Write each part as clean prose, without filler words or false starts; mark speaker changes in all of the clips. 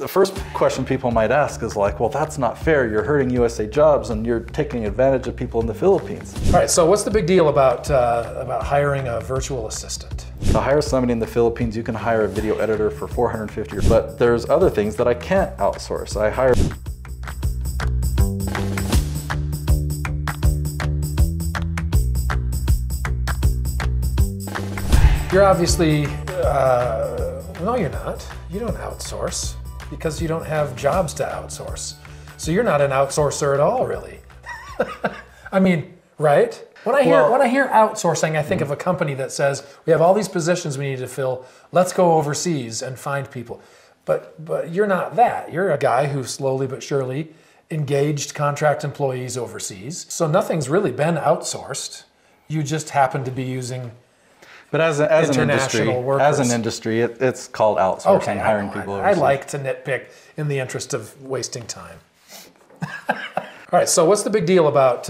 Speaker 1: The first question people might ask is like, well, that's not fair. You're hurting USA jobs and you're taking advantage of people in the Philippines.
Speaker 2: All right, so what's the big deal about hiring a virtual assistant?
Speaker 1: To hire somebody in the Philippines, you can hire a video editor for $450, but there's other things that I can't outsource. I hire
Speaker 2: You're obviously, no, you're not. You don't outsource because you don't have jobs to outsource. So you're not an outsourcer at all, really. I mean, right? When I hear outsourcing, I think of a company that says, we have all these positions we need to fill, let's go overseas and find people. But you're not that. You're a guy who slowly but surely engaged contract employees overseas. So nothing's really been outsourced. You just happen to be using
Speaker 1: But as an industry, it's called outsourcing,
Speaker 2: okay,
Speaker 1: hiring people overseas.
Speaker 2: I like to nitpick in the interest of wasting time. All right, so what's the big deal about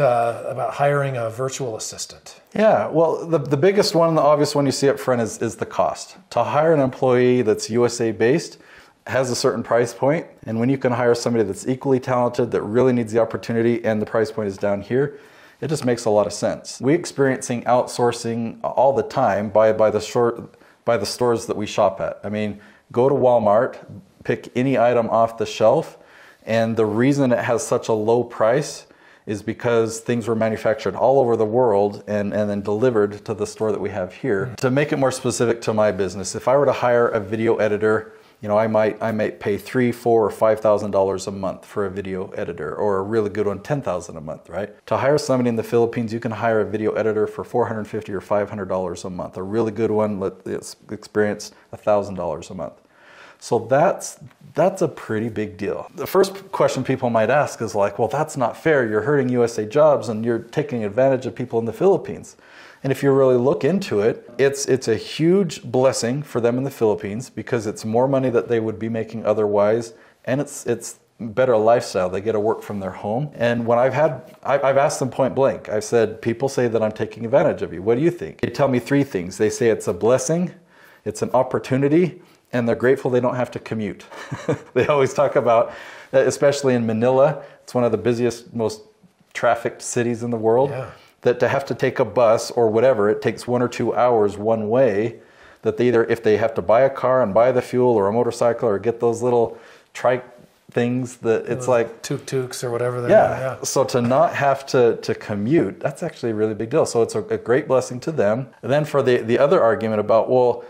Speaker 2: hiring a virtual assistant?
Speaker 1: Yeah, well, the biggest one, the obvious one you see up front is the cost. To hire an employee that's USA-based has a certain price point, and when you can hire somebody that's equally talented, that really needs the opportunity, and the price point is down here, it just makes a lot of sense. We're experiencing outsourcing all the time by the stores that we shop at. I mean, go to Walmart, pick any item off the shelf, and the reason it has such a low price is because things were manufactured all over the world and then delivered to the store that we have here. To make it more specific to my business, if I were to hire a video editor, you know, I might pay $3,000, $4,000, or $5,000 a month for a video editor, or a really good one, $10,000 a month, right? To hire somebody in the Philippines, you can hire a video editor for $450 or $500 a month. A really good one, let's experience $1,000 a month. So that's a pretty big deal. The first question people might ask is like, well, that's not fair. You're hurting USA jobs and you're taking advantage of people in the Philippines. And if you really look into it, it's a huge blessing for them in the Philippines because it's more money that they would be making otherwise, and it's better lifestyle. They get to work from their home. And when I've asked them point blank, I've said, people say that I'm taking advantage of you. What do you think? They tell me three things. They say it's a blessing, it's an opportunity, and they're grateful they don't have to commute. They always talk about, especially in Manila, it's one of the busiest, most trafficked cities in the world, that to have to take a bus or whatever, it takes 1 or 2 hours one way, that they either, if they have to buy a car and buy the fuel or a motorcycle or get those little trike things that it's like
Speaker 2: tuk-tuks or whatever they are. Yeah.
Speaker 1: So to not have to commute, that's actually a really big deal. So it's a great blessing to them. And then for the other argument about, well,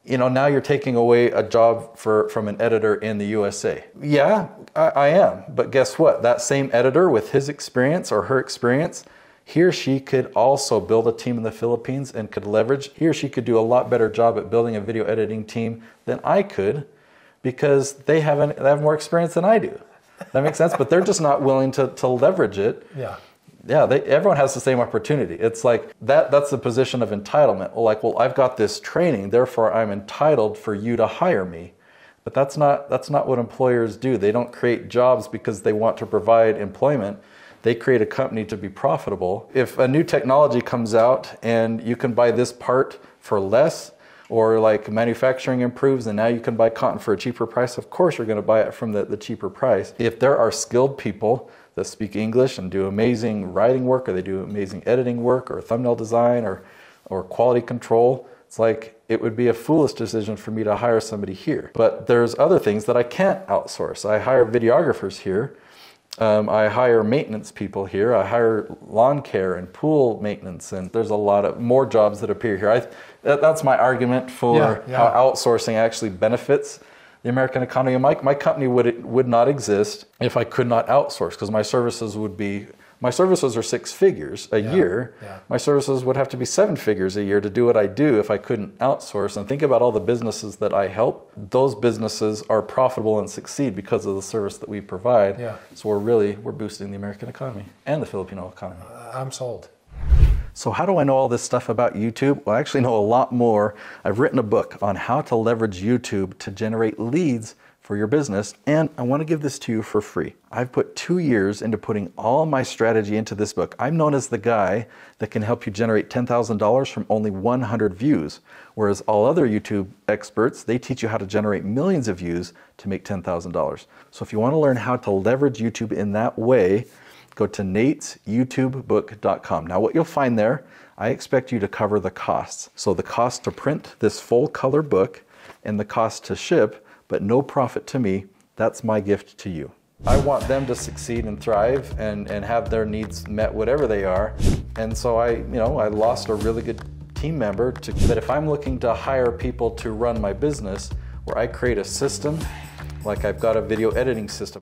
Speaker 1: you know, now you're taking away a job from an editor in the USA. Yeah, I am. But guess what? That same editor with his experience or her experience, he or she could also build a team in the Philippines and could leverage. He or she could do a lot better job at building a video editing team than I could because they have more experience than I do. That makes sense? But they're just not willing to leverage it. Yeah, everyone has the same opportunity. It's like that's the position of entitlement. Well, I've got this training, therefore I'm entitled for you to hire me. But that's not what employers do. They don't create jobs because they want to provide employment. They create a company to be profitable. If a new technology comes out and you can buy this part for less, or like manufacturing improves and now you can buy cotton for a cheaper price, of course you're going to buy it from the cheaper price. If there are skilled people that speak English and do amazing writing work, or they do amazing editing work, or thumbnail design, or quality control, it's like it would be a foolish decision for me to hire somebody here. But there's other things that I can't outsource. I hire videographers here. I hire maintenance people here. I hire lawn care and pool maintenance, and there's a lot of more jobs that appear here. That's my argument for how outsourcing actually benefits the American economy. My company would not exist if I could not outsource, because my services are 6 figures a year. My services would have to be 7 figures a year to do what I do if I couldn't outsource. And think about all the businesses that I help. Those businesses are profitable and succeed because of the service that we provide. So we're boosting the American economy and the Filipino economy.
Speaker 2: I'm sold.
Speaker 1: So how do I know all this stuff about YouTube? Well, I actually know a lot more. I've written a book on how to leverage YouTube to generate leads for your business, and I want to give this to you for free. I've put 2 years into putting all my strategy into this book. I'm known as the guy that can help you generate $10,000 from only 100 views, whereas all other YouTube experts, they teach you how to generate millions of views to make $10,000. So if you want to learn how to leverage YouTube in that way, go to natesyoutubebook.com. Now what you'll find there, I expect you to cover the costs. So the cost to print this full color book and the cost to ship, but no profit to me. That's my gift to you. I want them to succeed and thrive and have their needs met, whatever they are. And so I lost a really good team member but if I'm looking to hire people to run my business, where I create a system, like I've got a video editing system.